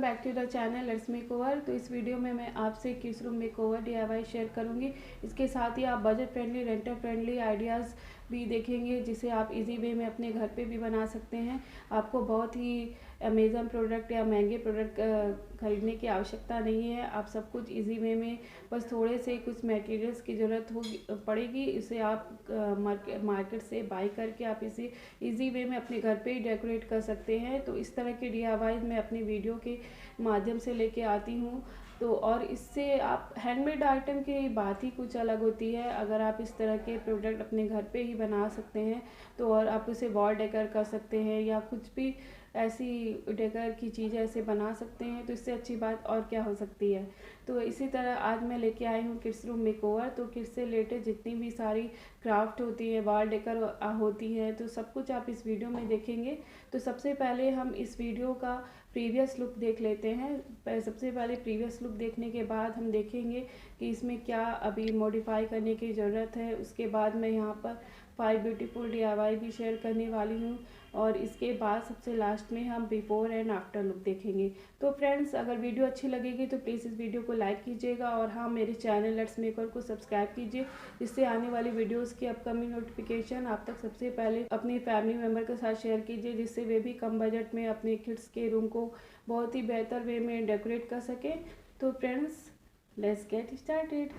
Back to the channel let's makeover. तो इस video में मैं आपसे किस रूम मेकओवर DIY शेयर करूंगी। इसके साथ ही आप बजट फ्रेंडली, रेंटर फ्रेंडली आइडियाज़ भी देखेंगे जिसे आप इजी वे में अपने घर पे भी बना सकते हैं। आपको बहुत ही अमेज़न प्रोडक्ट या महंगे प्रोडक्ट खरीदने की आवश्यकता नहीं है। आप सब कुछ इजी वे में बस थोड़े से कुछ मटेरियल्स की ज़रूरत होगी पड़ेगी। इसे आप मार्केट से बाई करके आप इसे इजी वे में अपने घर पे ही डेकोरेट कर सकते हैं। तो इस तरह के DIY मैं अपनी वीडियो के माध्यम से लेके आती हूँ। तो और इससे आप हैंडमेड आइटम की बात ही कुछ अलग होती है। अगर आप इस तरह के प्रोडक्ट अपने घर पे ही बना सकते हैं तो और आप उसे वॉल डेकोर कर सकते हैं या कुछ भी ऐसी डेकोर की चीज़ें ऐसे बना सकते हैं, तो इससे अच्छी बात और क्या हो सकती है। तो इसी तरह आज मैं लेके आई हूँ किड्स रूम मेकओवर। तो किड्स से रिलेटेड जितनी भी सारी क्राफ्ट होती है, वॉल डेकोर होती है, तो सब कुछ आप इस वीडियो में देखेंगे। तो सबसे पहले हम इस वीडियो का प्रीवियस लुक देख लेते हैं। सबसे पहले प्रीवियस लुक देखने के बाद हम देखेंगे कि इसमें क्या अभी मॉडिफाई करने की ज़रूरत है। उसके बाद मैं यहाँ पर 5 ब्यूटीफुल DIY भी शेयर करने वाली हूँ और इसके बाद सबसे लास्ट में हम बिफोर एंड आफ्टर लुक देखेंगे। तो फ्रेंड्स, अगर वीडियो अच्छी लगेगी तो प्लीज़ इस वीडियो को लाइक कीजिएगा और हाँ, मेरे चैनल लेट्स मेकओवर को सब्सक्राइब कीजिए, जिससे आने वाली वीडियोस की अपकमिंग नोटिफिकेशन आप तक सबसे पहले अपने फैमिली मेम्बर के साथ शेयर कीजिए, जिससे वे भी कम बजट में अपने किड्स के रूम को बहुत ही बेहतर वे में डेकोरेट कर सकें। तो फ्रेंड्स, लेट्स गेट स्टार्टेड।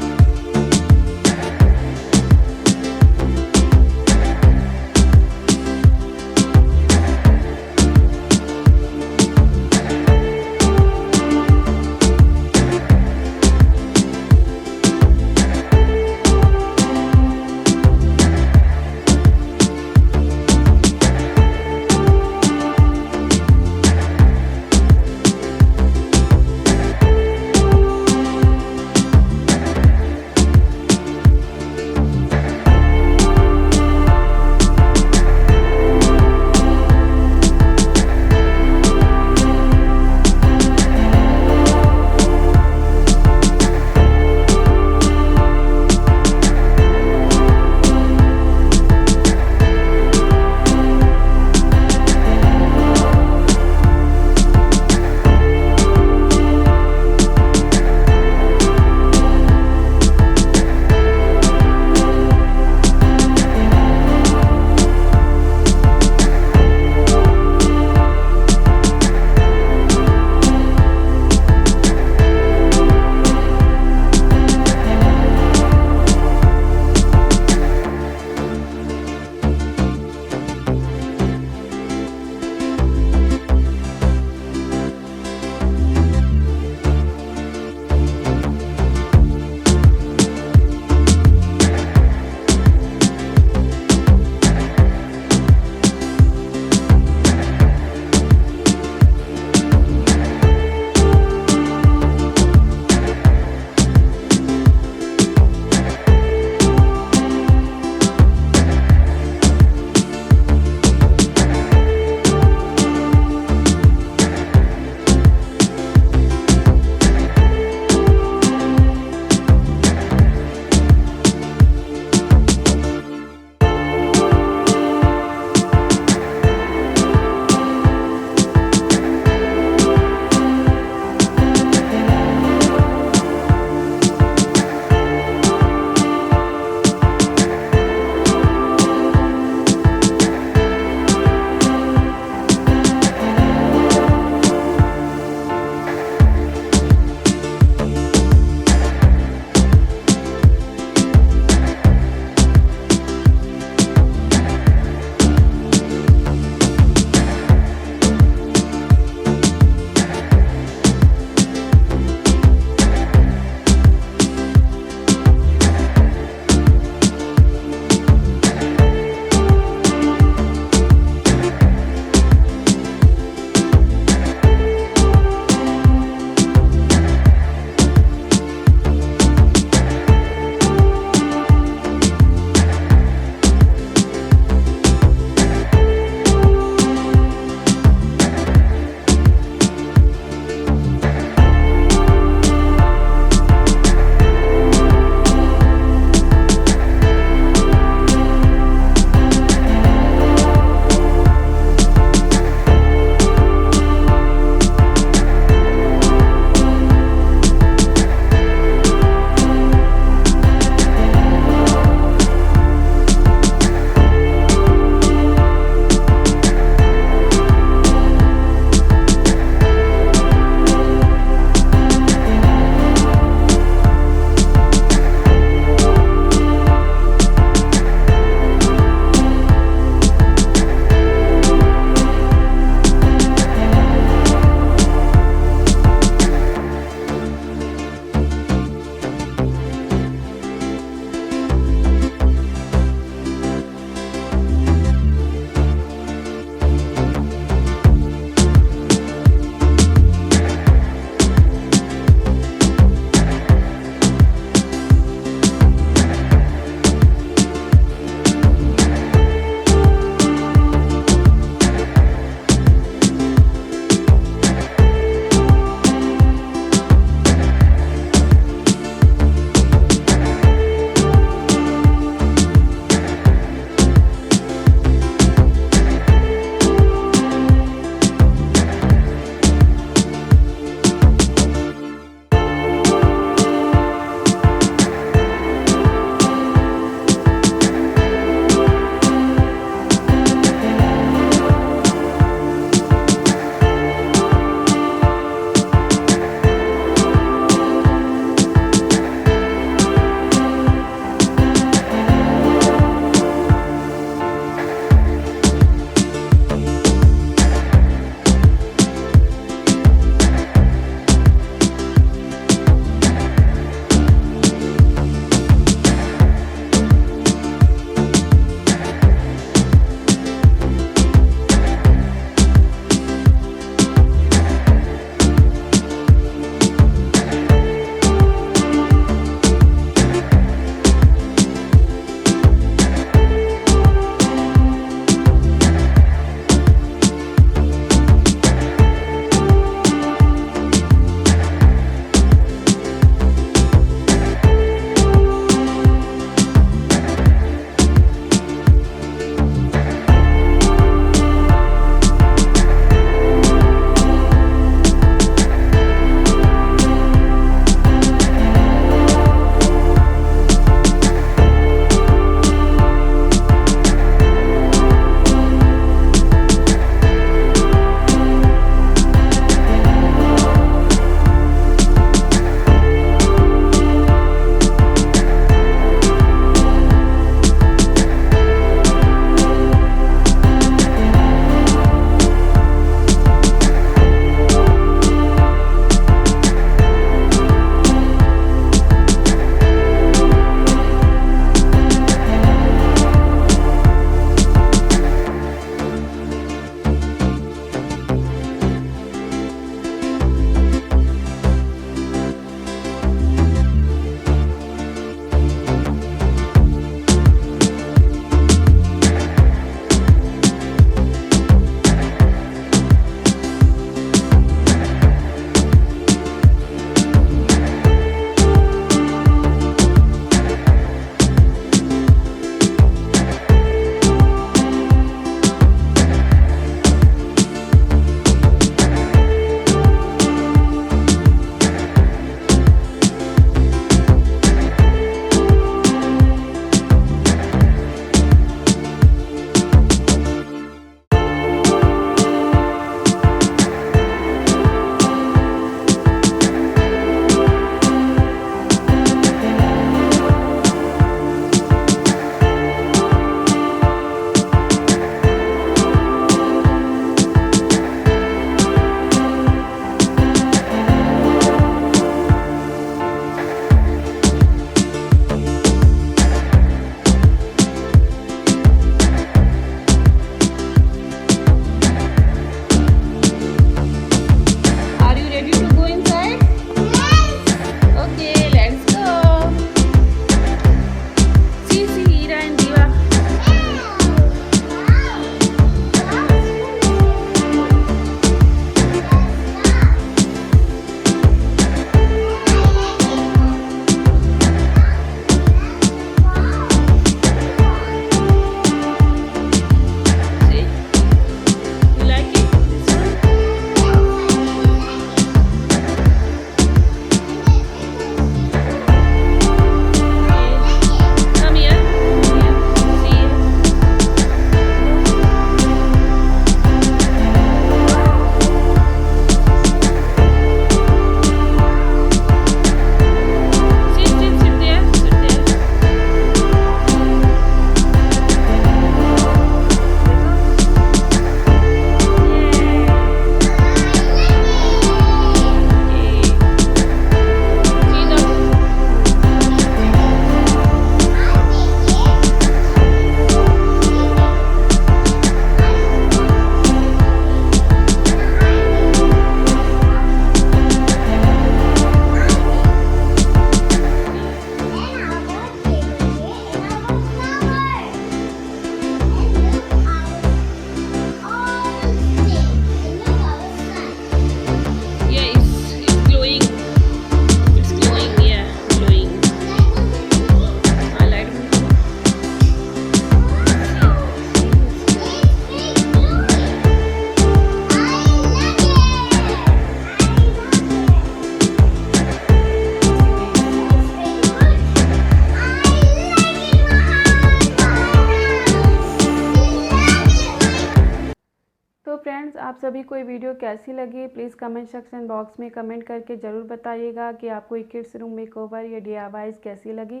सभी को ये वीडियो कैसी लगी प्लीज़ कमेंट सेक्शन बॉक्स में कमेंट करके ज़रूर बताइएगा कि आपको ये किड्स रूम मेकओवर या DIY कैसी लगी।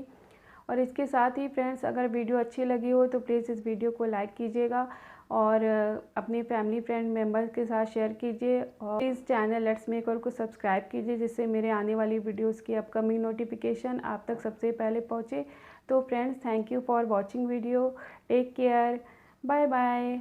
और इसके साथ ही फ्रेंड्स, अगर वीडियो अच्छी लगी हो तो प्लीज़ इस वीडियो को लाइक कीजिएगा और अपने फैमिली फ्रेंड मेम्बर्स के साथ शेयर कीजिए। और इस चैनल लेट्स मेकर को सब्सक्राइब कीजिए, जिससे मेरे आने वाली वीडियोस की अपकमिंग नोटिफिकेशन आप तक सबसे पहले पहुंचे। तो friends, thank you for watching video. Take care, bye bye.